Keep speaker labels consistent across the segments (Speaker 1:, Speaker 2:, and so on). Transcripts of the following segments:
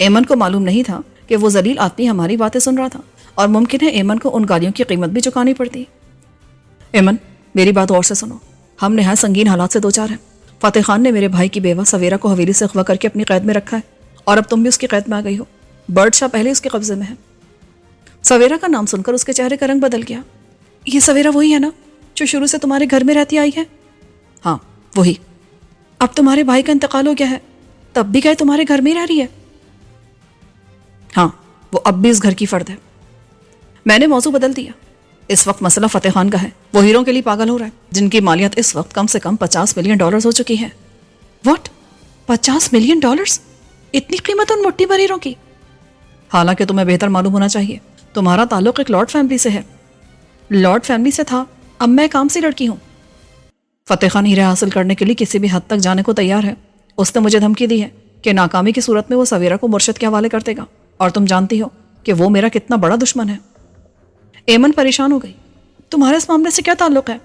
Speaker 1: ایمن کو معلوم نہیں تھا کہ وہ ذلیل آدمی ہماری باتیں سن رہا تھا اور ممکن ہے ایمن کو ان گالیوں کی قیمت بھی چکانی پڑتی۔ ایمن میری بات غور سے سنو، ہم نہایت سنگین حالات سے دوچار ہیں۔ فتح خان نے میرے بھائی کی بیوہ سویرا کو حویلی سے اغوا کر کے اپنی قید میں رکھا ہے اور اب تم بھی اس کی قید میں آ گئی ہو۔ برڈ شاہ پہلے اس کے قبضے میں ہے۔ سویرا کا نام سن کر اس کے چہرے کا رنگ بدل گیا۔ یہ سویرا وہی ہے نا جو شروع سے تمہارے گھر میں رہتی آئی ہے؟ ہاں وہی۔ اب تمہارے بھائی کا انتقال ہو گیا ہے، تب بھی کیا تمہارے گھر میں ہی رہ رہی ہے؟ ہاں وہ اب بھی اس گھر کی فرد ہے۔ میں نے موضوع بدل دیا۔ اس وقت مسئلہ فتح خان کا ہے، وہ ہیروں کے لیے پاگل ہو رہا ہے جن کی مالیت اس وقت کم سے کم $50 ملین ہو چکی ہے۔ واٹ؟ $50 ملین؟ اتنی قیمت ان مٹھی بھر ہیروں کی؟ حالانکہ تمہیں بہتر معلوم ہونا چاہیے، تمہارا تعلق ایک لارڈ فیملی سے ہے۔ لارڈ فیملی سے تھا، اب میں کام سی لڑکی ہوں۔ فتح خان ہیرے حاصل کرنے کے لیے کسی بھی حد تک جانے کو تیار ہے۔ اس نے مجھے دھمکی دی ہے کہ ناکامی کی صورت میں وہ سویرا کو مرشد کے حوالے کر دے گا، اور تم جانتی ہو کہ وہ میرا کتنا بڑا دشمن ہے۔ ایمن پریشان ہو گئی۔ تمہارا اس معاملے سے کیا تعلق ہے؟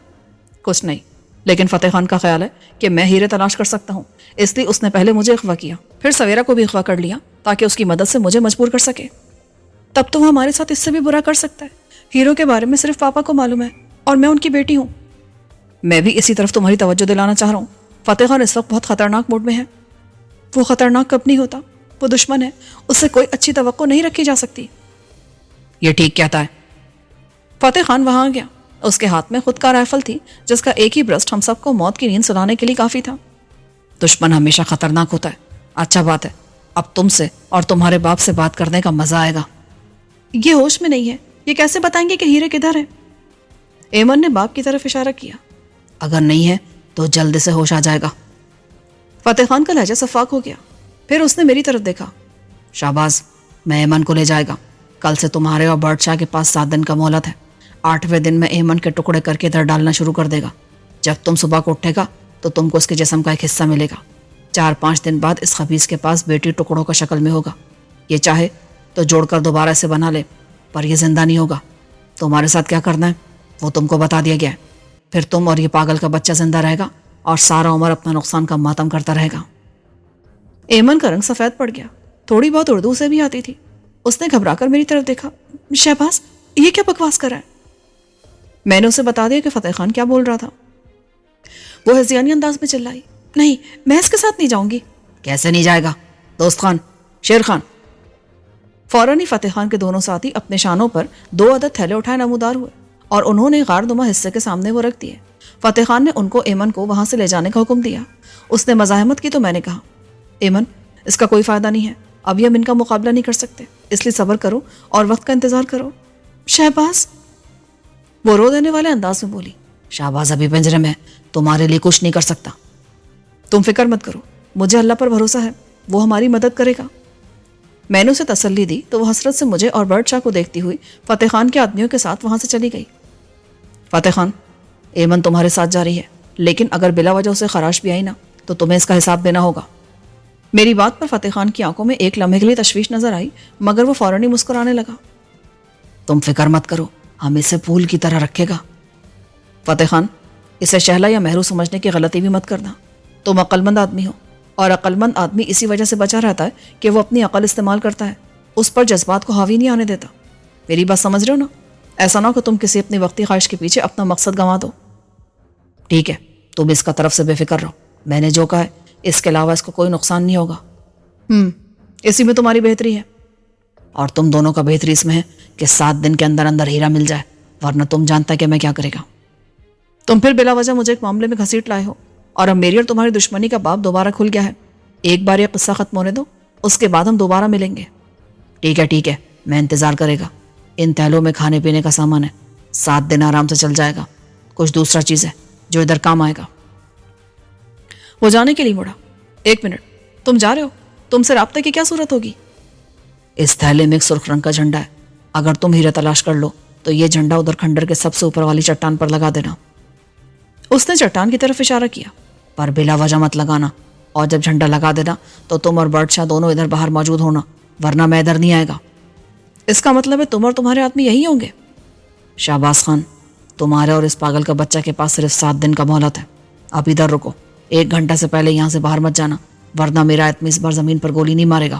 Speaker 1: کچھ نہیں، لیکن فتح خان کا خیال ہے کہ میں ہیرے تلاش کر سکتا ہوں، اس لیے اس نے پہلے مجھے اغوا کیا، پھر سویرا کو بھی اغوا کر لیا تاکہ اس کی مدد سے مجھے مجبور کر سکے۔ تب تو وہ ہمارے ساتھ اس سے بھی برا کر سکتا ہے۔ ہیروں کے بارے میں صرف پاپا کو معلوم ہے اور میں ان کی بیٹی ہوں۔ میں بھی اسی طرف تمہاری توجہ دلانا چاہ رہا ہوں۔ فتح خان اس وقت بہت خطرناک موڈ میں ہے۔ وہ خطرناک کب نہیں ہوتا، وہ دشمن ہے، اس سے کوئی اچھی توقع نہیں رکھی جا سکتی۔ یہ ٹھیک کہتا ہے۔ فتح خان وہاں گیا۔ اس کے ہاتھ میں خود کا رائفل تھی جس کا ایک ہی برسٹ ہم سب کو موت کی نیند سلانے کے لیے کافی تھا۔ دشمن ہمیشہ خطرناک ہوتا ہے۔ اچھا بات ہے، اب تم سے اور تمہارے باپ سے بات کرنے کا مزہ آئے گا۔ یہ ہوش میں نہیں ہے، یہ کیسے بتائیں گے کہ ہیرے کدھر ہیں؟ ایمن نے باپ کی طرف اشارہ کیا۔ اگر نہیں ہے تو جلد سے ہوش آ جائے گا۔ فتح خان کا لہجہ صفاق ہو گیا، پھر اس نے میری طرف دیکھا۔ شہباز، میں ایمن کو لے جائے گا۔ کل سے تمہارے اور برڈ شاہ کے پاس 7 دن کا مہلت ہے۔ 8ویں دن میں ایمن کے ٹکڑے کر کے ادھر ڈالنا شروع کر دے گا۔ جب تم صبح کو اٹھے گا تو تم کو اس کے جسم کا ایک حصہ ملے گا۔ 4-5 دن بعد اس خبیث کے پاس بیٹی ٹکڑوں کا شکل میں ہوگا۔ یہ چاہے تو جوڑ کر دوبارہ اسے بنا لے، پر یہ زندہ نہیں ہوگا۔ تمہارے ساتھ کیا کرنا ہے وہ تم کو بتا دیا گیا ہے۔ پھر تم اور یہ پاگل کا بچہ زندہ رہے گا اور سارا عمر اپنا نقصان کا ماتم کرتا رہے گا۔ ایمن کا رنگ سفید پڑ گیا۔ تھوڑی بہت اردو سے بھی آتی تھی۔ اس نے گھبرا کر میری طرف دیکھا۔ شہباز، یہ کیا بکواس کر رہا ہے؟ میں نے اسے بتا دیا کہ فتح خان کیا بول رہا تھا۔ وہ ہذیانی انداز میں چلائی، نہیں، میں اس کے ساتھ نہیں جاؤں گی۔ کیسے نہیں جائے گا؟ دوست خان، شیر خان۔ فوراً ہی فتح خان کے دونوں ساتھی اپنے شانوں پر 2 عدد تھیلے اٹھائے نمودار ہوئے اور انہوں نے غار نما حصے کے سامنے وہ رکھ دیے۔ فتح خان نے ان کو ایمن کو وہاں سے لے جانے کا حکم دیا۔ اس نے مزاحمت کی تو میں نے کہا، ایمن، اس کا کوئی فائدہ نہیں ہے، ابھی ہم ان کا مقابلہ نہیں کر سکتے، اس لیے صبر کرو اور وقت کا انتظار کرو۔ شہباز، وہ رو دینے والے انداز میں بولی، شہباز ابھی پنجرے میں، تمہارے لیے کچھ نہیں کر سکتا۔ تم فکر مت کرو، مجھے اللہ پر بھروسہ ہے، وہ ہماری مدد کرے گا۔ میں نے اسے تسلی دی تو وہ حسرت سے مجھے اور برڈ شاہ کو دیکھتی ہوئی فتح خان کے آدمیوں کے ساتھ وہاں سے چلی گئی۔ فتح خان، ایمن تمہارے ساتھ جا رہی ہے، لیکن اگر بلا وجہ اسے خراش بھی آئی نا تو تمہیں اس کا حساب دینا ہوگا۔ میری بات پر فتح خان کی آنکھوں میں ایک لمحے کے لیے تشویش نظر آئی، مگر وہ فوراً ہی مسکرانے لگا۔ تم فکر مت کرو، ہم اسے پھول کی طرح رکھے گا۔ فتح خان، اسے شہلا یا مہرو سمجھنے کی غلطی بھی مت کرنا۔ تم عقل مند آدمی ہو، اور عقل مند آدمی اسی وجہ سے بچا رہتا ہے کہ وہ اپنی عقل استعمال کرتا ہے، اس پر جذبات کو حاوی نہیں آنے دیتا۔ میری بات سمجھ رہے ہو نا؟ ایسا نہ ہو کہ تم کسی اپنی وقتی خواہش کے پیچھے اپنا مقصد گنوا دو۔ ٹھیک ہے، تم اس کا طرف سے بے فکر رہو، میں نے جو کہا ہے اس کے علاوہ اس کو کوئی نقصان نہیں ہوگا۔ اسی میں تمہاری بہتری ہے، اور تم دونوں کا بہتری اس میں ہے کہ 7 دن کے اندر اندر ہیرا مل جائے، ورنہ تم جانتا ہے کہ میں کیا کرے گا۔ تم پھر بلا وجہ مجھے ایک معاملے میں گھسیٹ لائے ہو، اور اب میری اور تمہاری دشمنی کا باب دوبارہ کھل گیا ہے۔ ایک بار یہ قصہ ختم ہونے دو، اس کے بعد ہم دوبارہ ملیں گے۔ ٹھیک ہے، میں انتظار کرے گا۔ ان تھیلوں میں کھانے پینے کا سامان ہے، 7 دن آرام سے چل جائے گا۔ کچھ دوسرا چیز ہے جو ادھر کام آئے گا۔ وہ جانے کے لیے مڑا۔ 1 منٹ، تم جا رہے ہو؟ تم سے رابطے کی کیا صورت ہوگی؟ اس تھیلے میں ایک سرخ رنگ کا جھنڈا ہے، اگر تم ہیرا تلاش کر لو تو یہ جھنڈا ادھر کھنڈر کے سب سے اوپر والی چٹان پر لگا دینا۔ اس نے چٹان کی طرف اشارہ کیا، پر بلا وجہ مت لگانا، اور جب جھنڈا لگا دینا تو تم اور برڈ شاہ دونوں ادھر باہر موجود ہونا، ورنہ میں ادھر نہیں آئے گا۔ اس کا مطلب ہے تم اور تمہارے آدمی یہی ہوں گے؟ شہباز خان، تمہارے اور اس پاگل کا بچہ کے پاس صرف 7 دن کا مہلت ہے۔ اب ادھر رکو، 1 گھنٹہ سے پہلے یہاں سے باہر مت جانا، ورنہ میرا آدمی اس بار زمین پر گولی نہیں مارے گا۔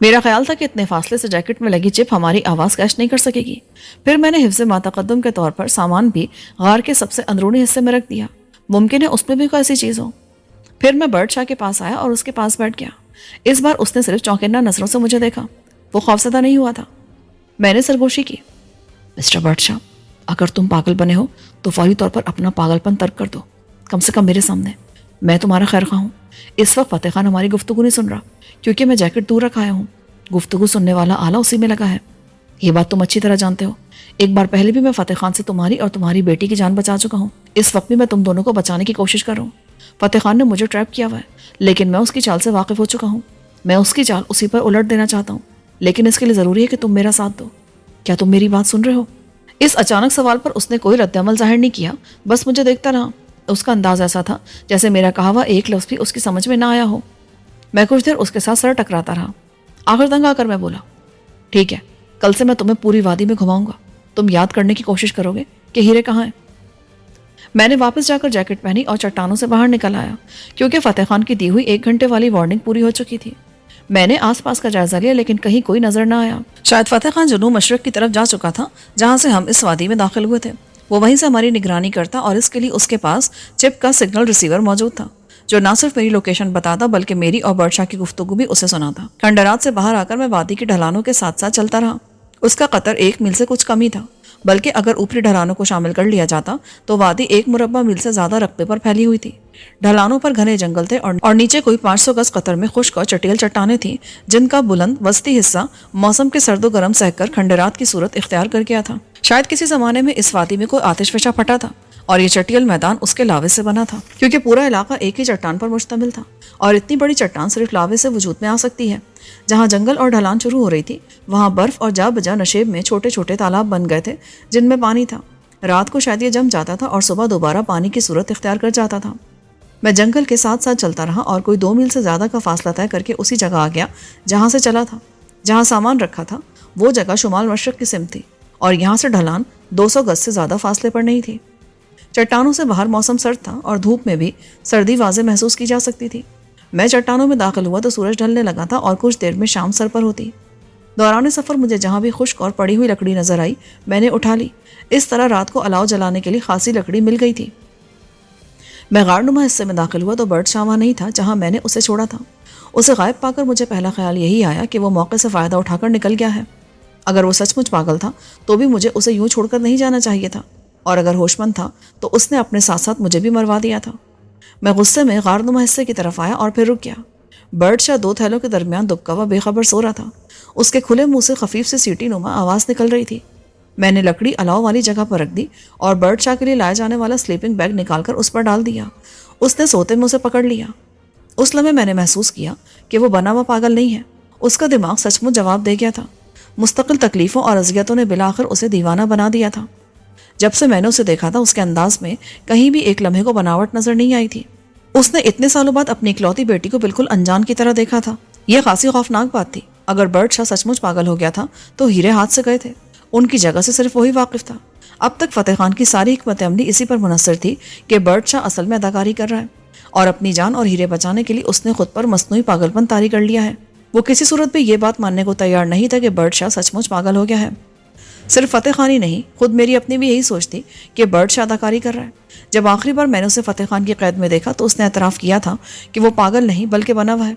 Speaker 1: میرا خیال تھا کہ اتنے فاصلے سے جیکٹ میں لگی چپ ہماری آواز کیش نہیں کر سکے گی۔ پھر میں نے حفظ ماتقدم کے طور پر سامان بھی غار کے سب سے اندرونی حصے میں رکھ دیا، ممکن ہے اس میں بھی کوئی ایسی چیز ہو۔ پھر میں برڈ شاہ کے پاس آیا اور اس کے پاس بیٹھ گیا۔ اس بار اس نے صرف چونکنا نظروں سے مجھے دیکھا، وہ خوفزدہ نہیں ہوا تھا۔ میں نے سرگوشی کی، مسٹر برڈ شاہ، اگر تم پاگل بنے ہو تو فوری طور پر اپنا پاگل پن ترک کر دو، کم سے کم میرے سامنے۔ میں تمہارا خیر خواہ ہوں۔ اس وقت فتح خان ہماری گفتگو نہیں سن رہا کیونکہ میں جیکٹ دور رکھایا ہوں۔ گفتگو سننے والا آلہ اسی میں لگا ہے، یہ بات تم اچھی طرح جانتے ہو۔ ایک بار پہلے بھی میں فتح خان سے تمہاری اور تمہاری بیٹی کی جان بچا چکا ہوں، اس وقت بھی میں تم دونوں کو بچانے کی کوشش کر رہا ہوں۔ فتح خان نے مجھے ٹریپ کیا ہوا ہے، لیکن میں اس کی چال سے واقف ہو چکا ہوں۔ میں اس کی چال اسی پر الٹ دینا چاہتا ہوں، لیکن اس کے لیے ضروری ہے کہ تم میرا ساتھ دو۔ کیا تم میری بات سن رہے ہو؟ اس اچانک سوال پر اس نے کوئی رد عمل ظاہر نہیں کیا، بس مجھے دیکھتا رہا۔ اس کا انداز ایسا تھا جیسے میرا کہا ہوا ایک لفظ بھی اس کی سمجھ میں نہ آیا ہو۔ میں کچھ دیر اس کے ساتھ سر ٹکراتا رہا، آخر تنگ آ کر میں بولا، ٹھیک ہے، کل سے میں تمہیں پوری وادی میں گھماؤں گا، تم یاد کرنے کی کوشش کرو گے کہ ہیرے کہاں ہیں۔ میں نے واپس جا کر جیکٹ پہنی اور چٹانوں سے باہر نکل آیا کیونکہ فتح خان کی دی ہوئی 1 گھنٹے والی وارننگ پوری ہو چکی تھی۔ میں نے آس پاس کا جائزہ لیا لیکن کہیں کوئی نظر نہ آیا۔ شاید فتح خان جنوب مشرق کی طرف جا چکا تھا جہاں سے ہم اس وادی میں داخل ہوئے تھے۔ وہ وہیں سے ہماری نگرانی کرتا اور اس کے لیے اس کے پاس چپ کا سگنل ریسیور موجود تھا جو نہ صرف میری لوکیشن بتاتا بلکہ میری اور برڈ شاہ کی گفتگو بھی اسے سناتا۔ کھنڈرات سے باہر آ کر میں وادی کی ڈھلانوں کے ساتھ ساتھ چلتا رہا۔ اس کا قطر 1 میل سے کچھ کم ہی تھا، بلکہ اگر اوپری ڈھلانوں کو شامل کر لیا جاتا تو وادی 1 مربع میل سے زیادہ رقبے پر پھیلی ہوئی تھی۔ ڈھلانوں پر گھنے جنگل تھے اور نیچے کوئی 500 گز قطر میں خشک اور چٹیل چٹانیں تھیں جن کا بلند وسطی حصہ موسم کے سرد و گرم سہ کر کھنڈرات کی صورت اختیار کر گیا تھا۔ شاید کسی زمانے میں اس وادی میں کوئی آتش فشاں پھٹا تھا اور یہ چٹیل میدان اس کے لاوے سے بنا تھا کیونکہ پورا علاقہ ایک ہی چٹان پر مشتمل تھا، اور اتنی بڑی چٹان صرف لاوے سے وجود میں آ سکتی ہے۔ جہاں جنگل اور ڈھلان شروع ہو رہی تھی وہاں برف اور جا بجا نشیب میں چھوٹے چھوٹے تالاب بن گئے تھے جن میں پانی تھا۔ رات کو شاید یہ جم جاتا تھا اور صبح دوبارہ پانی کی صورت اختیار کر جاتا تھا۔ میں جنگل کے ساتھ ساتھ چلتا رہا اور کوئی 2 میل سے زیادہ کا فاصلہ طے کر کے اسی جگہ آ گیا جہاں سے چلا تھا۔ جہاں سامان رکھا تھا وہ جگہ شمال مشرق کی سمت تھی اور یہاں سے ڈھلان 200 گز سے زیادہ فاصلے پر نہیں تھی۔ چٹانوں سے باہر موسم سرد تھا اور دھوپ میں بھی سردی واضح محسوس کی جا سکتی تھی۔ میں چٹانوں میں داخل ہوا تو سورج ڈھلنے لگا تھا اور کچھ دیر میں شام سر پر ہوتی۔ دوران سفر مجھے جہاں بھی خشک اور پڑی ہوئی لکڑی نظر آئی میں نے اٹھا لی۔ اس طرح رات کو الاؤ جلانے کے لیے خاصی لکڑی مل گئی تھی۔ میں غار نما حصے میں داخل ہوا تو برڈ شاہ وہاں نہیں تھا جہاں میں نے اسے چھوڑا تھا۔ اسے غائب پا کر مجھے پہلا خیال یہی آیا کہ وہ موقع سے فائدہ اٹھا کر نکل گیا ہے۔ اگر وہ سچ مچ پاگل تھا تو بھی مجھے اسے یوں چھوڑ کر نہیں جانا چاہیے تھا، اور اگر ہوش مند تھا تو اس نے اپنے ساتھ ساتھ مجھے بھی مروا دیا تھا۔ میں غصے میں غار نما حصے کی طرف آیا اور پھر رک گیا۔ برڈ شاہ 2 تھیلوں کے درمیان دبکا ہوا بے خبر سو رہا تھا۔ اس کے کھلے منہ سے خفیف سے سیٹی نما آواز نکل رہی تھی۔ میں نے لکڑی الاؤ والی جگہ پر رکھ دی اور برڈ شاہ کے لیے لائے جانے والا سلیپنگ بیگ نکال کر اس پر ڈال دیا۔ اس نے سوتے میں اسے پکڑ لیا۔ اس لمحے میں نے محسوس کیا کہ وہ بنا ہوا پاگل نہیں ہے، اس کا دماغ سچ مچ جواب دے گیا تھا۔ مستقل تکلیفوں اور اذیتوں نے بالآخر اسے دیوانہ بنا دیا تھا۔ جب سے میں نے اسے دیکھا تھا اس کے انداز میں کہیں بھی ایک لمحے کو بناوٹ نظر نہیں آئی تھی۔ اس نے اتنے سالوں بعد اپنی اکلوتی بیٹی کو بالکل انجان کی طرح دیکھا تھا۔ یہ خاصی خوفناک بات تھی۔ اگر برڈ شاہ سچ مچ پاگل ہو گیا تھا تو ہیرے ہاتھ سے گئے تھے، ان کی جگہ سے صرف وہی واقف تھا۔ اب تک فتح خان کی ساری حکمت عملی اسی پر منحصر تھی کہ برڈ شاہ اصل میں اداکاری کر رہا ہے اور اپنی جان اور ہیرے بچانے کے لیے اس نے خود پر مصنوعی پاگل پن طاری کر لیا ہے۔ وہ کسی صورت بھی یہ بات ماننے کو تیار نہیں تھا کہ برڈ شاہ سچ مچ پاگل ہو گیا ہے۔ صرف فتح خان ہی نہیں، خود میری اپنی بھی یہی سوچ تھی کہ برڈ شاہ اداکاری کر رہا ہے۔ جب آخری بار میں نے اسے فتح خان کی قید میں دیکھا تو اس نے اعتراف کیا تھا کہ وہ پاگل نہیں بلکہ بنا ہوا ہے۔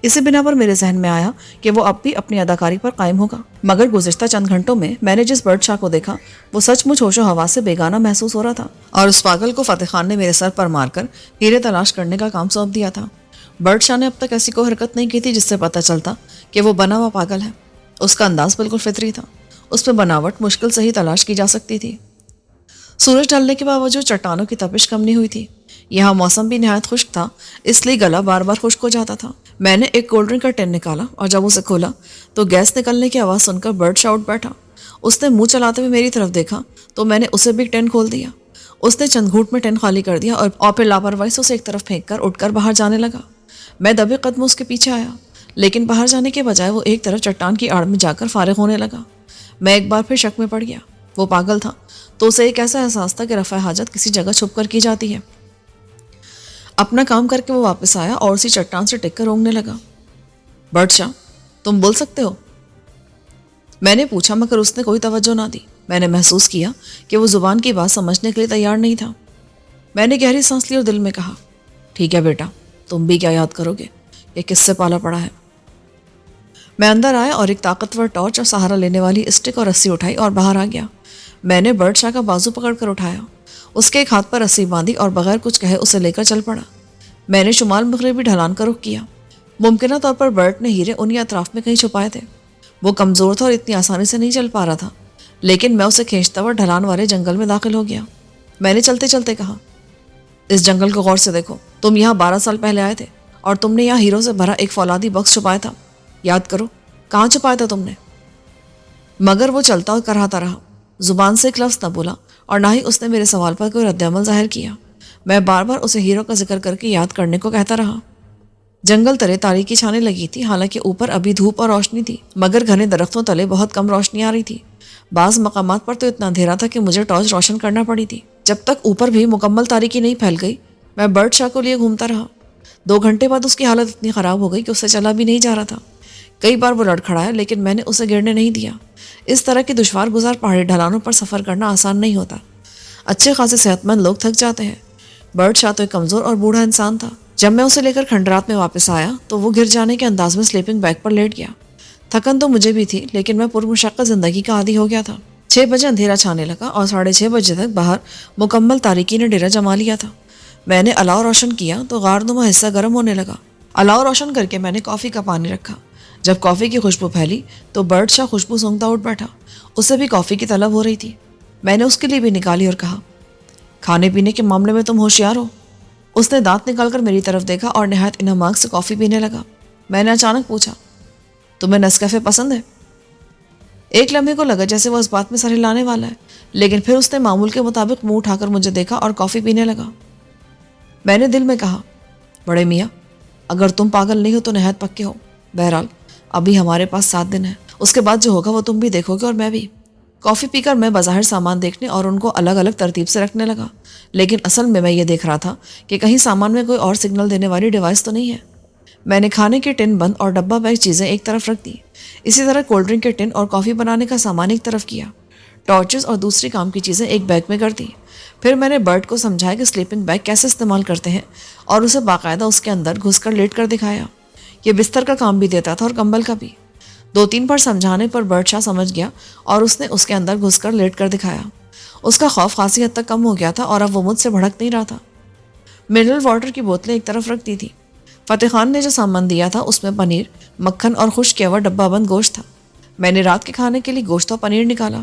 Speaker 1: اسی بنا پر میرے ذہن میں آیا کہ وہ اب بھی اپنی اداکاری پر قائم ہوگا، مگر گزشتہ چند گھنٹوں میں نے جس برڈ شاہ کو دیکھا وہ سچ مچ ہوش و حواس سے بیگانہ محسوس ہو رہا تھا، اور اس پاگل کو فتح خان نے میرے سر پر مار کر ہیرے تلاش کرنے کا کام سونپ دیا تھا۔ برڈ شاہ نے اب تک ایسی کوئی حرکت نہیں کی تھی جس سے پتہ چلتا کہ وہ بنا ہوا پاگل ہے۔ اس کا انداز بالکل فطری تھا، اس میں بناوٹ مشکل سے ہی تلاش کی جا سکتی تھی۔ سورج ڈھلنے کے باوجود چٹانوں کی تپش کم نہیں ہوئی تھی۔ یہاں موسم بھی نہایت خشک تھا، اس لیے گلا بار بار خشک ہو جاتا تھا۔ میں نے ایک کولڈ ڈرنک کا ٹین نکالا اور جب اسے کھولا تو گیس نکلنے کی آواز سن کر برڈ شاہ اٹھ بیٹھا۔ اس نے منہ چلاتے ہوئے میری طرف دیکھا تو میں نے اسے بھی ٹین کھول دیا۔ اس نے چند گھونٹ میں ٹین خالی کر دیا اور پھر لاپرواہی سے اسے ایک طرف پھینک کر اٹھ کر باہر جانے لگا۔ میں دبے قدم اس کے پیچھے آیا، لیکن باہر جانے کے بجائے وہ ایک طرف چٹان کی آڑ میں جا کر فارغ ہونے لگا۔ میں ایک بار پھر شک میں پڑ گیا۔ وہ پاگل تھا تو اسے ایک ایسا احساس تھا کہ رفع حاجت کسی جگہ چھپ کر کی جاتی ہے۔ اپنا کام کر کے وہ واپس آیا اور اسی چٹان سے ٹک کر اونگنے لگا۔ برڈ شاہ، تم بول سکتے ہو؟ میں نے پوچھا مگر اس نے کوئی توجہ نہ دی۔ میں نے محسوس کیا کہ وہ زبان کی بات سمجھنے کے لیے تیار نہیں تھا۔ میں نے گہری سانس لی اور دل میں کہا، ٹھیک ہے بیٹا، تم بھی کیا یاد کرو گے، یہ کس سے پالا پڑا ہے۔ میں اندر آیا اور ایک طاقتور ٹارچ اور سہارا لینے والی اسٹک اور رسی اٹھائی اور باہر آ گیا۔ میں نے برٹ شاہ کا بازو پکڑ کر اٹھایا، اس کے ایک ہاتھ پر رسی باندھی اور بغیر کچھ کہے اسے لے کر چل پڑا۔ میں نے شمال مغربی ڈھلان کا رخ کیا۔ ممکنہ طور پر برٹ نے ہیرے انہی اطراف میں کہیں چھپائے تھے۔ وہ کمزور تھا اور اتنی آسانی سے نہیں چل پا رہا تھا، لیکن میں اسے کھینچتا ہوا ڈھلان والے جنگل میں داخل ہو گیا۔ میں نے چلتے چلتے کہا، اس جنگل کو غور سے دیکھو، تم یہاں 12 سال پہلے آئے تھے اور تم نے یہاں ہیروں سے بھرا ایک فولادی باکس چھپایا تھا، یاد کرو کہاں چھپایا تھا تم نے؟ مگر وہ چلتا اور کراتا رہا، زبان سے ایک لفظ نہ بولا اور نہ ہی اس نے میرے سوال پر کوئی رد عمل ظاہر کیا۔ میں بار بار اسے ہیروں کا ذکر کر کے یاد کرنے کو کہتا رہا۔ جنگل تلے تاریکی چھانے لگی تھی، حالانکہ اوپر ابھی دھوپ اور روشنی تھی، مگر گھنے درختوں تلے بہت کم روشنی آ رہی تھی۔ بعض مقامات پر تو اتنا اندھیرا تھا کہ مجھے ٹارچ روشن کرنا پڑی تھی۔ جب تک اوپر بھی مکمل تاریکی نہیں پھیل گئی، میں برٹ شاہ کو لیے گھومتا رہا۔ 2 گھنٹے بعد اس کی حالت اتنی خراب ہو گئی کہ اسے چلا بھی نہیں جا رہا تھا۔ کئی بار وہ لڑکھڑایا، لیکن میں نے اسے گرنے نہیں دیا۔ اس طرح کی دشوار گزار پہاڑی ڈھلانوں پر سفر کرنا آسان نہیں ہوتا۔ اچھے خاصے صحت مند لوگ تھک جاتے ہیں۔ برٹ شاہ تو ایک کمزور اور بوڑھا انسان تھا۔ جب میں اسے لے کر کھنڈرات میں واپس آیا تو وہ گر جانے کے انداز میں سلیپنگ بیگ پر لیٹ گیا۔ تھکن تو مجھے بھی تھی، لیکن میں پرمشقت زندگی کا عادی ہو گیا تھا۔ 6 بجے اندھیرا چھانے لگا اور 6:30 بجے تک باہر مکمل تاریکی نے ڈیرا جما لیا تھا۔ میں نے الاؤ روشن کیا تو غار نما حصہ گرم ہونے لگا۔ الاؤ روشن کر کے میں نے کافی کا پانی رکھا۔ جب کافی کی خوشبو پھیلی تو برٹ شاہ خوشبو سونگتا اٹھ بیٹھا۔ اسے بھی کافی کی طلب ہو رہی تھی۔ میں نے اس کے لیے بھی نکالی اور کہا، کھانے پینے کے معاملے میں تم ہوشیار ہو۔ اس نے دانت نکال کر میری طرف دیکھا اور نہایت انہماک سے کافی پینے لگا۔ میں نے اچانک پوچھا، تمہیں نیسکیفے پسند ہے؟ ایک لمحے کو لگا جیسے وہ اس بات میں سر ہلانے والا ہے، لیکن پھر اس نے معمول کے مطابق منہ اٹھا کر مجھے دیکھا اور کافی پینے لگا۔ میں نے دل میں کہا، بڑے میاں، اگر تم پاگل نہیں ہو تو نہایت پکے ہو۔ بہرحال ابھی ہمارے پاس 7 دن ہے، اس کے بعد جو ہوگا وہ تم بھی دیکھو گے اور میں بھی۔ کافی پی کر میں بظاہر سامان دیکھنے اور ان کو الگ الگ ترتیب سے رکھنے لگا، لیکن اصل میں یہ دیکھ رہا تھا کہ کہیں سامان میں کوئی اور سگنل دینے والی ڈیوائس تو نہیں ہے۔ میں نے کھانے کے ٹن بند اور ڈبہ بیگ چیزیں ایک طرف رکھ دی۔ اسی طرح کولڈ ڈرنک کے ٹن اور کافی بنانے کا سامان ایک طرف کیا۔ ٹارچز اور دوسری کام کی چیزیں ایک بیگ میں کر دی۔ پھر میں نے برٹ کو سمجھایا کہ سلیپنگ بیگ کیسے استعمال کرتے ہیں اور اسے باقاعدہ اس کے اندر گھس کر لیٹ کر دکھایا۔ یہ بستر کا کام بھی دیتا تھا اور کمبل کا بھی۔ 2-3 بار سمجھانے پر برٹ شاہ سمجھ گیا اور اس نے اس کے اندر گھس کر لیٹ کر دکھایا۔ اس کا خوف خاصی حد تک کم ہو گیا تھا اور اب وہ مجھ سے بھڑک نہیں رہا تھا۔ منرل واٹر کی بوتلیں ایک طرف رکھ دی تھی۔ فتح خان نے جو سامان دیا تھا اس میں پنیر، مکھن اور خشک کیا ہوا ڈبہ بند گوشت تھا۔ میں نے رات کے کھانے کے لیے گوشت اور پنیر نکالا،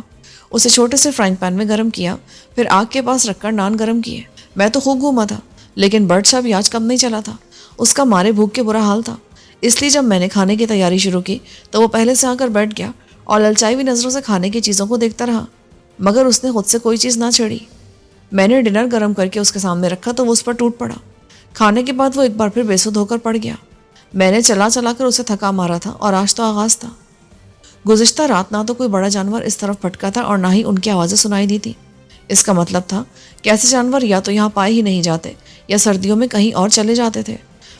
Speaker 1: اسے چھوٹے سے فرائنگ پین میں گرم کیا، پھر آگ کے پاس رکھ کر نان گرم کیے۔ میں تو خوب گھوما تھا، لیکن برٹ شاہ بھی آج کم نہیں چلا تھا۔ اس کا مارے بھوک کے برا حال تھا، اس لیے جب میں نے کھانے کی تیاری شروع کی تو وہ پہلے سے آ کر بیٹھ گیا اور للچائی ہوئی نظروں سے کھانے کی چیزوں کو دیکھتا رہا، مگر اس نے خود سے کوئی چیز نہ چھیڑی۔ میں نے ڈنر گرم کر کے اس کے سامنے رکھا تو وہ اس پر ٹوٹ پڑا۔ کھانے کے بعد وہ ایک بار پھر بے سود ہو کر پڑ گیا۔ میں نے چلا چلا کر اسے تھکا مارا تھا اور آج تو آغاز تھا۔ گزشتہ رات نہ تو کوئی بڑا جانور اس طرف پھٹکا تھا اور نہ ہی ان کی آوازیں سنائی دی تھی۔ اس کا مطلب تھا کہ ایسے جانور یا تو یہاں پائے ہی نہیں جاتے یا سردیوں میں کہیں اور چلے جاتے تھے۔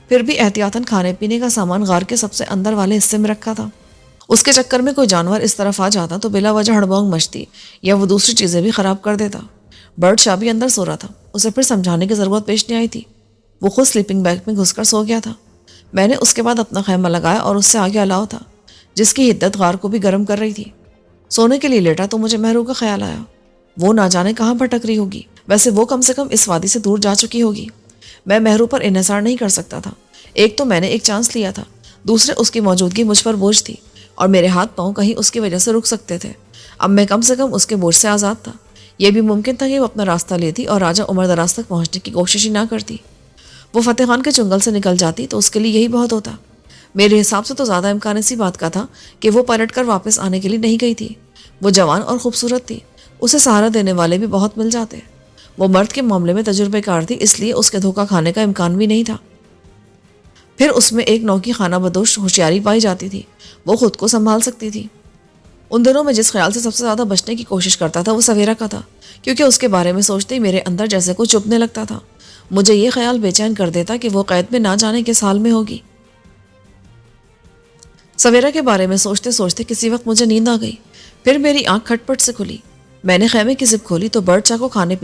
Speaker 1: پھر بھی احتیاطاً کھانے پینے کا سامان غار کے سب سے اندر والے حصے میں رکھا تھا۔ اس کے چکر میں کوئی جانور اس طرف آ جاتا تو بلا وجہ ہڑبونگ مچتی یا وہ دوسری چیزیں بھی خراب کر دیتا۔ برٹ شاہ بھی اندر سو رہا تھا، اسے پھر سمجھانے کی ضرورت پیش نہیں آئی تھی۔ وہ خود سلیپنگ بیگ میں گھس کر سو گیا تھا۔ میں نے اس کے بعد اپنا خیمہ لگایا اور اس سے آگے الاؤ تھا جس کی حدت غار کو بھی گرم کر رہی تھی۔ سونے کے لیے لیٹا تو مجھے مہرو کا خیال آیا۔ وہ نہ جانے کہاں بھٹک رہی ہوگی، ویسے وہ کم سے کم اس وادی سے دور جا چکی ہوگی۔ میں مہرو پر انحصار نہیں کر سکتا تھا۔ ایک تو میں نے ایک چانس لیا تھا، دوسرے اس کی موجودگی مجھ پر بوجھ تھی اور میرے ہاتھ پاؤں کہیں اس کی وجہ سے رک سکتے تھے۔ اب میں کم سے کم اس کے بوجھ سے آزاد تھا۔ یہ بھی ممکن تھا کہ وہ اپنا راستہ لیتی اور راجہ عمر دراز تک پہنچنے کی کوشش ہی نہ کرتی۔ وہ فتح خان کے چنگل سے نکل جاتی تو اس کے لیے یہی بہت ہوتا۔ میرے حساب سے تو زیادہ امکان اسی بات کا تھا کہ وہ پلٹ کر واپس آنے کے لیے نہیں گئی تھی۔ وہ جوان اور خوبصورت تھی، اسے سہارا دینے والے بھی بہت مل جاتے۔ وہ مرد کے معاملے میں تجربے کار تھی، اس لیے اس کے دھوکہ کھانے کا امکان بھی نہیں تھا۔ پھر اس میں ایک نوع کی خانہ بدوش ہوشیاری پائی جاتی تھی، وہ خود کو سنبھال سکتی تھی۔ ان دنوں میں جس خیال سے سب سے زیادہ بچنے کی کوشش کرتا تھا وہ سویرا کا تھا، کیونکہ اس کے بارے میں سوچتے ہی میرے اندر جیسے کچھ چبھنے لگتا تھا۔ مجھے یہ خیال بے چین کر دیتا کہ وہ قید میں نہ جانے کس حال میں ہوگی۔
Speaker 2: سویرا کے بارے میں سوچتے سوچتے کسی وقت مجھے نیند آ گئی. پھر میری آنکھ کھٹپٹ سے کھلی. میں نے خیمے کی زپ کھولی تو برڈ شاہ کو کھانے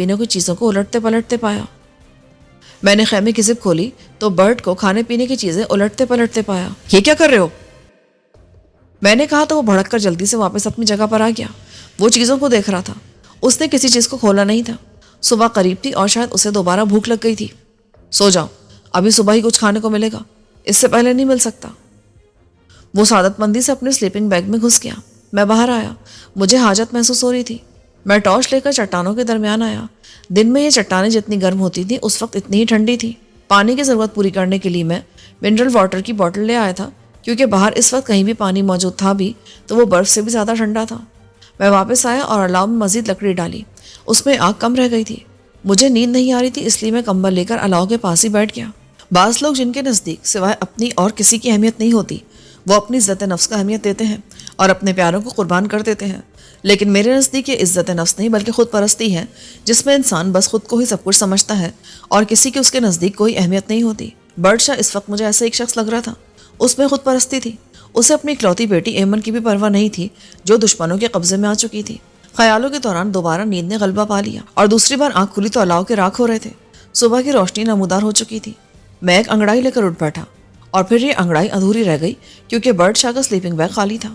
Speaker 2: پینے کی چیزوں کو الٹتے پلٹتے پایا. یہ کیا کر رہے ہو؟ میں نے کہا تو وہ بھڑک کر جلدی سے واپس اپنی جگہ پر آ گیا. وہ چیزوں کو دیکھ رہا تھا. اس نے کسی چیز کو کھولا نہیں تھا. صبح قریب تھی اور شاید اسے دوبارہ بھوک لگ گئی تھی. سو جاؤ، ابھی صبح ہی کچھ کھانے کو ملے گا، اس سے پہلے نہیں مل سکتا. وہ سعادت مندی سے اپنے سلیپنگ بیگ میں گھس گیا. میں باہر آیا. مجھے حاجت محسوس ہو رہی تھی. میں ٹارچ لے کر چٹانوں کے درمیان آیا. دن میں یہ چٹانیں جتنی گرم ہوتی تھیں اس وقت اتنی ہی ٹھنڈی تھی. پانی کی ضرورت پوری کرنے کے لیے میں منرل واٹر کی بوتل لے آیا تھا، کیونکہ باہر اس وقت کہیں بھی پانی موجود تھا بھی تو وہ برف سے بھی زیادہ ٹھنڈا تھا. میں واپس آیا اور الاؤ میں مزید لکڑی ڈالی. اس میں آگ کم رہ گئی تھی. مجھے نیند نہیں آ رہی تھی، اس لیے میں کمبل لے کر الاؤ کے پاس ہی بیٹھ گیا. بعض لوگ جن کے نزدیک سوائے اپنی اور کسی کی اہمیت نہیں ہوتی، وہ اپنی عزت نفس کا اہمیت دیتے ہیں اور اپنے پیاروں کو قربان کر دیتے ہیں. لیکن میرے نزدیک یہ عزت نفس نہیں بلکہ خود پرستی ہے، جس میں انسان بس خود کو ہی سب کچھ سمجھتا ہے اور کسی کی اس کے نزدیک کوئی اہمیت نہیں ہوتی. برڈ شاہ اس وقت مجھے ایسا ایک شخص لگ رہا تھا. اس میں خود پرستی تھی. اسے اپنی اکلوتی بیٹی ایمن کی بھی پرواہ نہیں تھی، جو دشمنوں کے قبضے میں آ چکی تھی. خیالوں کے دوران دوبارہ نیند نے غلبہ پا لیا اور دوسری بار آنکھ کھلی تو الاؤ کے راکھ ہو رہے تھے. صبح کی روشنی نمودار ہو چکی تھی. میں ایک انگڑائی لے کر اٹھ بیٹھا اور پھر یہ انگڑائی ادھوری رہ گئی کیونکہ برڈ شاہ کا سلیپنگ بیگ خالی تھا.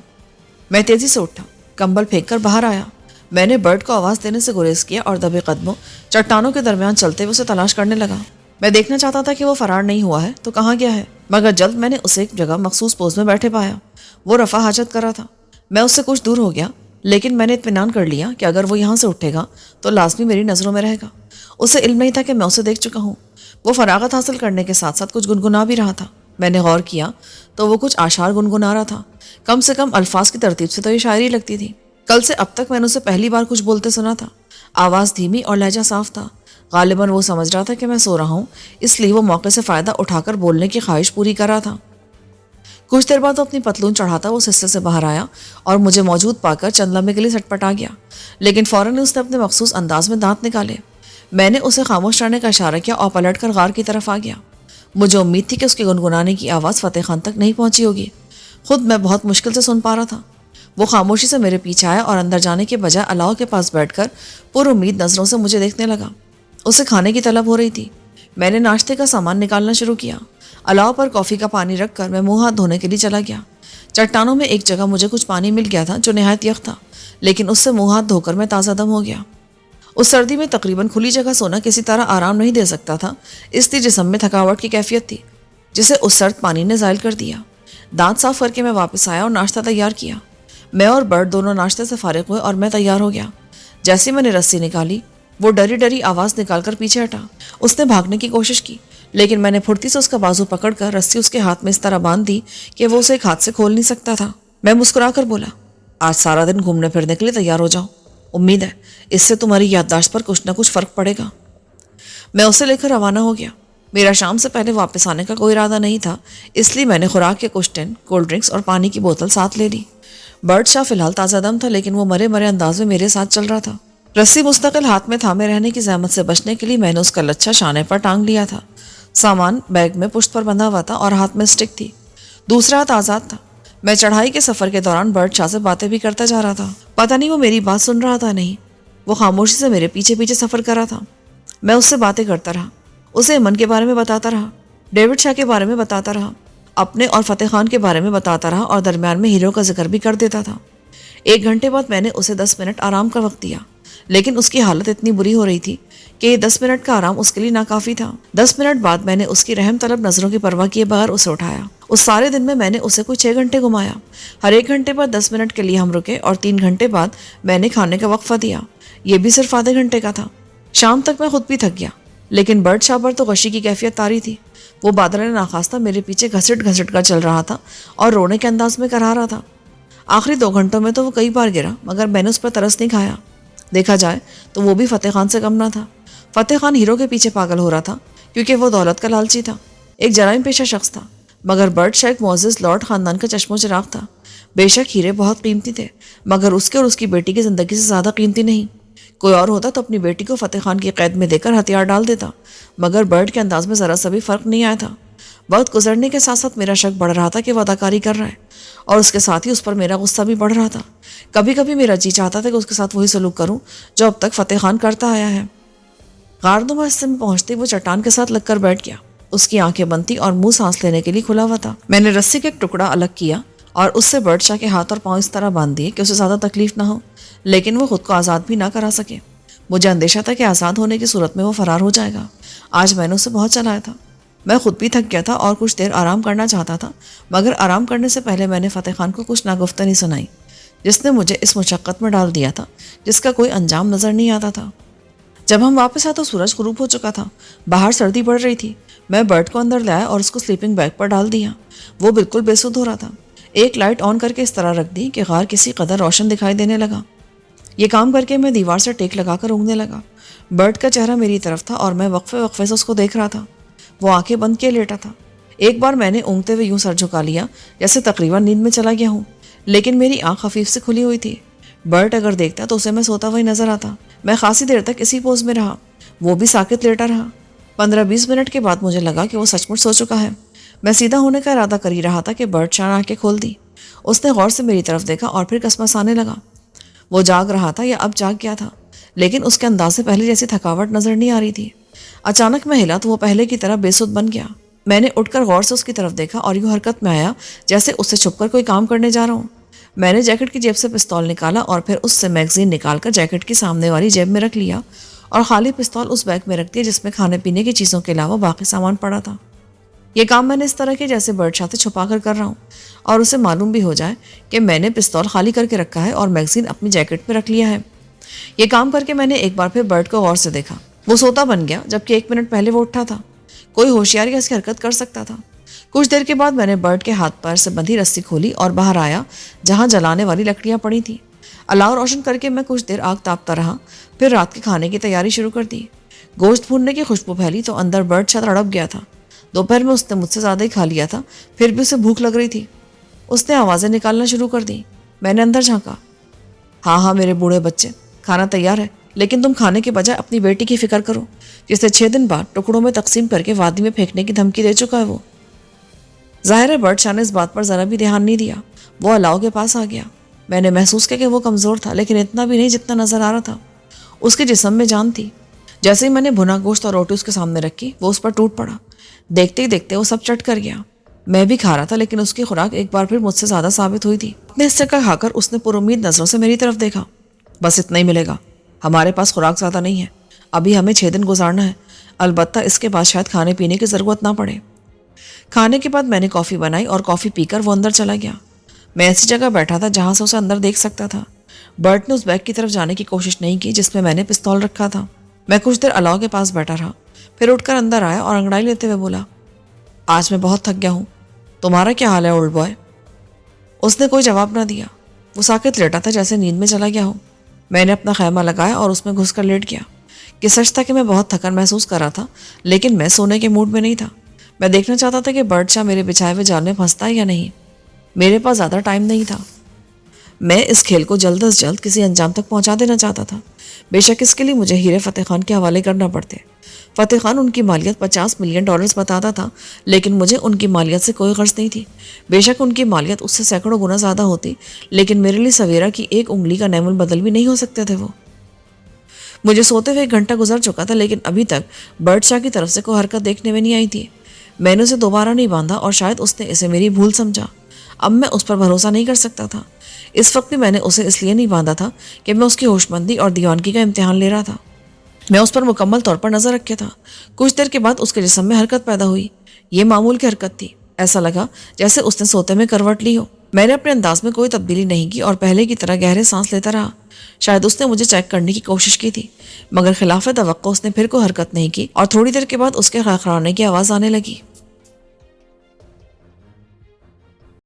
Speaker 2: میں تیزی سے اٹھا، کمبل پھینک کر باہر آیا. میں نے برڈ کو آواز دینے سے گریز کیا اور دبے قدموں چٹانوں کے درمیان چلتے ہوئے اسے تلاش کرنے لگا. میں دیکھنا چاہتا تھا کہ وہ فرار نہیں ہوا ہے تو کہاں گیا ہے، مگر جلد میں نے اسے ایک جگہ مخصوص پوز میں بیٹھے پایا. وہ رفع حاجت کر رہا تھا. میں اس سے کچھ دور ہو گیا، لیکن میں نے اطمینان کر لیا کہ اگر وہ یہاں سے اٹھے گا تو لازمی میری نظروں میں رہے گا. اسے علم نہیں تھا کہ میں اسے دیکھ چکا ہوں. وہ فراغت حاصل کرنے کے ساتھ ساتھ کچھ گنگنا بھی رہا تھا. میں نے غور کیا تو وہ کچھ اشعار گنگنا رہا تھا. کم سے کم الفاظ کی ترتیب سے تو یہ شاعری لگتی تھی. کل سے اب تک میں نے اسے پہلی بار کچھ بولتے سنا تھا. آواز دھیمی اور لہجہ صاف تھا. غالباً وہ سمجھ رہا تھا کہ میں سو رہا ہوں، اس لیے وہ موقع سے فائدہ اٹھا کر بولنے کی خواہش پوری کر رہا تھا. کچھ دیر بعد وہ اپنی پتلون چڑھاتا وہ اس حصے سے باہر آیا اور مجھے موجود پا کر چند لمحے کے لیے سٹ پٹا گیا، لیکن فوراً اس نے اپنے مخصوص انداز میں دانت نکالے. میں نے اسے خاموش رہنے کا اشارہ کیا اور پلٹ کر غار کی طرف آ گیا. مجھے امید تھی کہ اس کے گنگنانے کی آواز فتح خان تک نہیں پہنچی ہوگی. خود میں بہت مشکل سے سن پا رہا تھا. وہ خاموشی سے میرے پیچھے آیا اور اندر جانے کے بجائے الاؤ کے پاس بیٹھ کر پر امید نظروں سے مجھے دیکھنے لگا. اسے کھانے کی طلب ہو رہی تھی. میں نے ناشتے کا سامان نکالنا شروع کیا. الاؤ پر کافی کا پانی رکھ کر میں منہ ہاتھ دھونے کے لیے چلا گیا. چٹانوں میں ایک جگہ مجھے کچھ پانی مل گیا تھا جو نہایت یخ تھا، لیکن اس سے منہ ہاتھ دھو کر میں تازہ دم ہو گیا. اس سردی میں تقریباً کھلی جگہ سونا کسی طرح آرام نہیں دے سکتا تھا، اس لیے جسم میں تھکاوٹ کی کیفیت تھی جسے اس سرد پانی نے زائل کر دیا. دانت صاف کر کے میں واپس آیا اور ناشتہ تیار کیا. میں اور برڈ دونوں ناشتے سے فارغ ہوئے اور میں تیار ہو گیا. جیسے میں نے رسی نکالی وہ ڈری ڈری آواز نکال کر پیچھے ہٹا. اس نے بھاگنے کی کوشش کی، لیکن میں نے پھرتی سے اس کا بازو پکڑ کر رسی اس کے ہاتھ میں اس طرح باندھ دی کہ وہ اسے ایک ہاتھ سے کھول نہیں سکتا تھا. میں مسکرا کر بولا، آج سارا دن گھومنے پھرنے کے لیے تیار ہو جاؤ. امید ہے اس سے تمہاری یادداشت پر کچھ نہ کچھ فرق پڑے گا. میں اسے لے کر روانہ ہو گیا. میرا شام سے پہلے واپس آنے کا کوئی ارادہ نہیں تھا، اس لیے میں نے خوراک کے کچھ ٹن، کولڈ ڈرنکس اور پانی کی بوتل ساتھ لے لی. برڈ شاہ فی الحال تازہ دم تھا، لیکن وہ مرے مرے انداز میں میرے ساتھ چل رہا تھا. رسی مستقل ہاتھ میں تھامے رہنے کی زحمت سے بچنے کے لیے میں نے اس کا لچھا شانے پر ٹانگ لیا تھا. سامان بیگ میں پشت پر بندھا ہوا تھا اور ہاتھ میں اسٹک تھی. دوسرا ہاتھ آزاد تھا. میں چڑھائی کے سفر کے دوران برڈ شاہ سے باتیں بھی کرتا جا رہا تھا. پتہ نہیں وہ میری بات سن رہا تھا نہیں. وہ خاموشی سے میرے پیچھے پیچھے سفر کر رہا تھا. میں اس سے باتیں کرتا رہا. اسے امن کے بارے میں بتاتا رہا، ڈیوڈ شاہ کے بارے میں بتاتا رہا، اپنے اور فتح خان کے بارے میں بتاتا رہا اور درمیان میں ہیرو کا ذکر بھی کر دیتا تھا. 1 گھنٹے بعد میں نے اسے 10 منٹ آرام کا وقت دیا، لیکن اس کی حالت اتنی بری ہو رہی تھی کہ یہ 10 منٹ کا آرام اس کے لیے ناکافی تھا. 10 منٹ بعد میں نے اس کی رحم طلب نظروں کی پرواہ کیے بغیر اسے اٹھایا. اس سارے دن میں نے اسے کوئی 6 گھنٹے گھمایا. ہر 1 گھنٹے بعد 10 منٹ کے لیے ہم رکے اور 3 گھنٹے بعد میں نے کھانے کا وقفہ دیا. یہ بھی صرف آدھے گھنٹے کا تھا. شام تک میں خود بھی تھک گیا، لیکن برڈ شاہ پر تو غشی کی کیفیت طاری تھی. وہ بادل ناخواستہ میرے پیچھے گھسٹ گھسٹ کر چل رہا تھا اور رونے کے انداز میں کرا رہا تھا. آخری 2 گھنٹوں میں تو وہ کئی بار گرا، مگر میں نے اس پر ترس نہیں کھایا. دیکھا جائے تو وہ بھی فتح خان سے کم نہ تھا. فتح خان ہیرو کے پیچھے پاگل ہو رہا تھا کیونکہ وہ دولت کا لالچی تھا، ایک جرائم پیشہ شخص تھا. مگر برڈ شاہ ایک معزز لارڈ خاندان کا چشم و چراغ تھا. بے شک ہیرے بہت قیمتی تھے، مگر اس کے اور اس کی بیٹی کی زندگی سے زیادہ قیمتی نہیں. کوئی اور ہوتا تو اپنی بیٹی کو فتح خان کی قید میں دے کر ہتھیار ڈال دیتا، مگر برڈ کے انداز میں ذرا سا بھی فرق نہیں آیا تھا. وقت گزرنے کے ساتھ ساتھ میرا شک بڑھ رہا تھا کہ وہ اداکاری کر رہا ہے، اور اس کے ساتھ ہی اس پر میرا غصہ بھی بڑھ رہا تھا۔ کبھی کبھی میرا جی چاہتا تھا کہ اس کے ساتھ وہی سلوک کروں جو اب تک فتح خان کرتا آیا ہے۔ غارنما حصے میں پہنچتے وہ چٹان کے ساتھ لگ کر بیٹھ گیا۔ اس کی آنکھیں بند تھیں اور منہ سانس لینے کے لیے کھلا ہوا تھا۔ میں نے رسی کا ایک ٹکڑا الگ کیا اور اس سے برڈ شاہ کے ہاتھ اور پاؤں اس طرح باندھ دیے کہ اسے زیادہ تکلیف نہ ہو، لیکن وہ خود کو آزاد بھی نہ کرا سکے۔ مجھے اندیشہ تھا کہ آزاد ہونے کی صورت میں وہ فرار ہو جائے گا۔ آج میں نے اسے بہت چلایا تھا۔ میں خود بھی تھک گیا تھا اور کچھ دیر آرام کرنا چاہتا تھا، مگر آرام کرنے سے پہلے میں نے فتح خان کو کچھ ناگفتنی سنائی جس نے مجھے اس مشقت میں ڈال دیا تھا جس کا کوئی انجام نظر نہیں آتا تھا۔ جب ہم واپس آئے تو سورج غروب ہو چکا تھا۔ باہر سردی پڑ رہی تھی۔ میں برڈ کو اندر لایا اور اس کو سلیپنگ بیگ پر ڈال دیا۔ وہ بالکل بے سود ہو رہا تھا۔ ایک لائٹ آن کر کے اس طرح رکھ دی کہ غار کسی قدر روشن دکھائی دینے لگا۔ یہ کام کر کے میں دیوار سے ٹیک لگا کر اونگنے لگا۔ برڈ کا چہرہ میری طرف تھا اور میں وقفے وقفے سے اس کو دیکھ رہا تھا۔ وہ آنکھیں بند کیے لیٹا تھا۔ ایک بار میں نے اونگتے ہوئے یوں سر جھکا لیا جیسے تقریباً نیند میں چلا گیا ہوں، لیکن میری آنکھ خفیف سے کھلی ہوئی تھی۔ برڈ اگر دیکھتا تو اسے میں سوتا ہوا ہی نظر آتا۔ میں خاصی دیر تک اسی پوز میں رہا۔ وہ بھی ساکت لیٹا رہا۔ 15-20 منٹ کے بعد مجھے لگا کہ وہ سچ مچ سو چکا ہے۔ میں سیدھا ہونے کا ارادہ کر ہی رہا تھا کہ برڈ شاہ نے آنکھیں کھول دی۔ اس نے غور سے میری طرف دیکھا اور پھر کسمسانے لگا۔ وہ جاگ رہا تھا یا اب جاگ گیا تھا، لیکن اس کے انداز سے پہلے جیسی تھکاوٹ نظر نہیں آ رہی تھی۔ اچانک میں ہلا تو وہ پہلے کی طرح بے سود بن گیا۔ میں نے اٹھ کر غور سے اس کی طرف دیکھا اور یوں حرکت میں آیا جیسے اس سے چھپ کر کوئی کام کرنے جا رہا ہوں۔ میں نے جیکٹ کی جیب سے پستول نکالا اور پھر اس سے میگزین نکال کر جیکٹ کی سامنے والی جیب میں رکھ لیا اور خالی پستول اس بیگ میں رکھ دیا جس میں کھانے پینے کی چیزوں کے علاوہ باقی سامان پڑا تھا۔ یہ کام میں نے اس طرح کیا جیسے برڈ شاہ سے چھپا کر رہا ہوں اور اسے معلوم بھی ہو جائے کہ میں نے پستول خالی کر کے رکھا ہے اور میگزین اپنی جیکٹ میں رکھ لیا ہے۔ یہ کام کر کے میں نے ایک بار پھر برڈ کو غور سے دیکھا۔ وہ سوتا بن گیا جبکہ 1 منٹ پہلے وہ اٹھا تھا۔ کوئی ہوشیاری اس کی حرکت کر سکتا تھا۔ کچھ دیر کے بعد میں نے برڈ کے ہاتھ پیر سے بندھی رسی کھولی اور باہر آیا جہاں جلانے والی لکڑیاں پڑی تھیں۔ الاؤ روشن کر کے میں کچھ دیر آگ تاپتا رہا، پھر رات کے کھانے کی تیاری شروع کر دی۔ گوشت بھوننے کی خوشبو پھیلی تو اندر برڈ شاہ تڑپ گیا تھا۔ دوپہر میں اس نے مجھ سے زیادہ ہی کھا لیا تھا، پھر بھی اسے بھوک لگ رہی تھی۔ اس نے آوازیں نکالنا شروع کر دی۔ میں نے اندر جھانکا۔ ہاں میرے بوڑھے بچے، کھانا تیار ہے، لیکن تم کھانے کے بجائے اپنی بیٹی کی فکر کرو جسے 6 دن بعد ٹکڑوں میں تقسیم کر کے وادی میں پھینکنے کی دھمکی دے چکا ہے وہ۔ ظاہر ہے برڈ شاہ نے اس بات پر ذرا بھی دھیان نہیں دیا۔ وہ الاؤ کے پاس آ گیا۔ میں نے محسوس کیا کہ وہ کمزور تھا، لیکن اتنا بھی نہیں جتنا نظر آ رہا تھا۔ اس کے جسم میں جان تھی۔ جیسے ہی میں نے بھنا گوشت اور روٹی اس کے سامنے رکھی، وہ اس پر ٹوٹ پڑا۔ دیکھتے ہی دیکھتے وہ سب چٹ کر گیا۔ میں بھی کھا رہا تھا، لیکن اس کی خوراک ایک بار پھر مجھ سے زیادہ ثابت ہوئی تھی۔ اپنے حصے کا کھا کر اس نے پر امید نظروں سے میری طرف دیکھا۔ بس اتنا ہی ملے گا، ہمارے پاس خوراک زیادہ نہیں ہے، ابھی ہمیں 6 دن گزارنا ہے، البتہ اس کے بعد شاید کھانے پینے کی ضرورت نہ پڑے۔ کھانے کے بعد میں نے کافی بنائی اور کافی پی کر وہ اندر چلا گیا۔ میں ایسی جگہ بیٹھا تھا جہاں سے اسے اندر دیکھ سکتا تھا۔ برٹ نے اس بیگ کی طرف جانے کی کوشش نہیں کی جس میں نے پستول رکھا تھا۔ میں کچھ دیر الاؤ کے پاس بیٹھا رہا، پھر اٹھ کر اندر آیا اور انگڑائی لیتے ہوئے بولا، آج میں بہت تھک گیا ہوں، تمہارا کیا حال ہے اولڈ بوائے؟ اس نے کوئی جواب نہ دیا۔ وہ ساکت لیٹا تھا جیسے نیند میں چلا گیا ہو۔ میں نے اپنا خیمہ لگایا اور اس میں گھس کر لیٹ گیا۔ کہ سچ تھا کہ میں بہت تھکن محسوس کر رہا تھا، لیکن میں سونے کے موڈ میں نہیں تھا۔ میں دیکھنا چاہتا تھا کہ برڈ شاہ میرے بچھائے ہوئے جال میں پھنستا ہے یا نہیں۔ میرے پاس زیادہ ٹائم نہیں تھا۔ میں اس کھیل کو جلد از جلد کسی انجام تک پہنچا دینا چاہتا تھا۔ بے شک اس کے لیے مجھے ہیرے فتح خان کے حوالے کرنا پڑتے۔ فتح خان ان کی مالیت $50 ملین بتاتا تھا، لیکن مجھے ان کی مالیت سے کوئی غرض نہیں تھی۔ بے شک ان کی مالیت اس سے سینکڑوں گنا زیادہ ہوتی، لیکن میرے لیے سویرا کی ایک انگلی کا نعم البدل بھی نہیں ہو سکتے تھے وہ۔ مجھے سوتے ہوئے 1 گھنٹہ گزر چکا تھا، لیکن ابھی تک برڈ شاہ کی طرف سے کوئی حرکت دیکھنے میں نہیں آئی تھی۔ میں نے اسے دوبارہ نہیں باندھا اور شاید اس نے اسے میری بھول سمجھا۔ اب میں اس پر بھروسہ نہیں کر سکتا تھا۔ اس وقت بھی میں نے اسے اس لیے نہیں باندھا تھا کہ میں اس کی ہوش مندی اور دیوانگی کا امتحان لے رہا تھا۔ میں اس پر مکمل طور پر نظر رکھے تھا۔ کچھ دیر کے بعد اس کے جسم میں حرکت پیدا ہوئی۔ یہ معمول کی حرکت تھی۔ ایسا لگا جیسے اس نے سوتے میں کروٹ لی ہو۔ میں نے اپنے انداز میں کوئی تبدیلی نہیں کی اور پہلے کی طرح گہرے سانس لیتا رہا۔ شاید اس نے مجھے چیک کرنے کی کوشش کی تھی، مگر خلاف توقع اس نے پھر کوئی حرکت نہیں کی اور تھوڑی دیر کے بعد اس کے خڑخڑانے کی آواز آنے لگی۔